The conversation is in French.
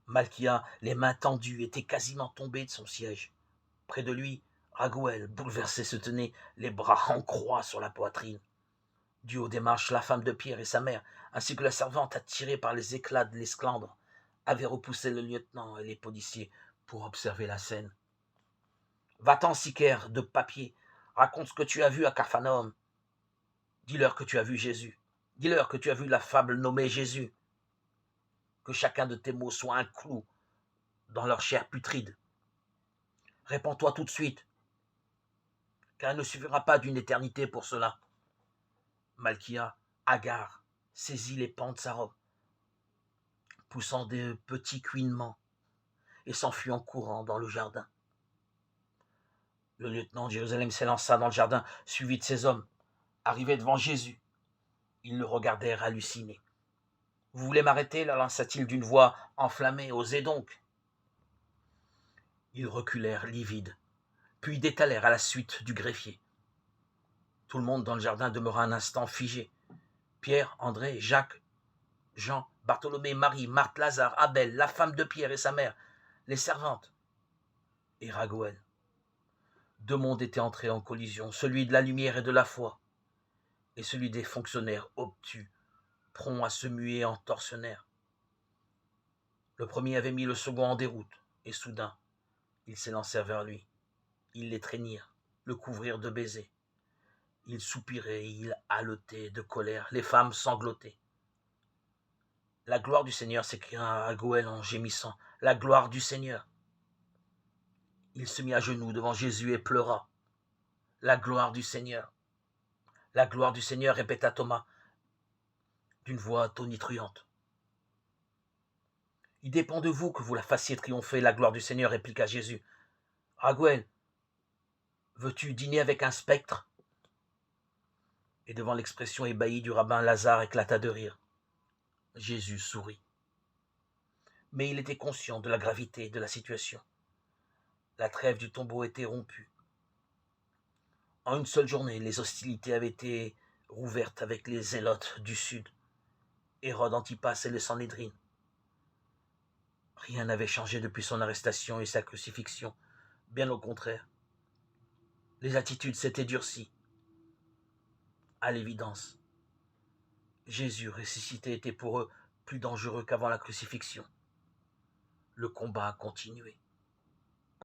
Malchia, les mains tendues, était quasiment tombé de son siège. Près de lui, Raguel, bouleversé, se tenait les bras en croix sur la poitrine. Du haut des marches, la femme de Pierre et sa mère, ainsi que la servante attirée par les éclats de l'esclandre, avaient repoussé le lieutenant et les policiers pour observer la scène. Va-t'en, sicaire de papier, raconte ce que tu as vu à Capharnaüm. Dis-leur que tu as vu Jésus. Dis-leur que tu as vu la fable nommée Jésus. Que chacun de tes mots soit un clou dans leur chair putride. Réponds-toi tout de suite, car il ne suffira pas d'une éternité pour cela. Malchia, hagard, saisit les pans de sa robe, poussant des petits couinements, et s'enfuit en courant dans le jardin. Le lieutenant de Jérusalem s'élança dans le jardin, suivi de ses hommes. Arrivé devant Jésus, ils le regardèrent hallucinés. « Vous voulez m'arrêter » leur lança-t-il d'une voix enflammée. « Osez donc !» Ils reculèrent livides, puis détalèrent à la suite du greffier. Tout le monde dans le jardin demeura un instant figé. Pierre, André, Jacques, Jean, Bartholomé, Marie, Marthe, Lazare, Abel, la femme de Pierre et sa mère, les servantes et Raguel. Deux mondes étaient entrés en collision, celui de la lumière et de la foi, et celui des fonctionnaires obtus, prompts à se muer en tortionnaires. Le premier avait mis le second en déroute, et soudain, ils s'élancèrent vers lui. Ils l'étreignirent, le couvrirent de baisers. Il soupirait, il haletait de colère, les femmes sanglotaient. « La gloire du Seigneur » s'écria Raguel en gémissant. « La gloire du Seigneur » Il se mit à genoux devant Jésus et pleura. « La gloire du Seigneur » La gloire du Seigneur, répéta Thomas, d'une voix tonitruante. Il dépend de vous que vous la fassiez triompher, la gloire du Seigneur, répliqua Jésus. Raguel, veux-tu dîner avec un spectre ? Et devant l'expression ébahie du rabbin, Lazare éclata de rire. Jésus sourit. Mais il était conscient de la gravité de la situation. La trêve du tombeau était rompue. En une seule journée, les hostilités avaient été rouvertes avec les zélotes du sud, Hérode Antipas et les Sanhédrines. Rien n'avait changé depuis son arrestation et sa crucifixion, bien au contraire. Les attitudes s'étaient durcies. À l'évidence, Jésus ressuscité était pour eux plus dangereux qu'avant la crucifixion. Le combat continuait.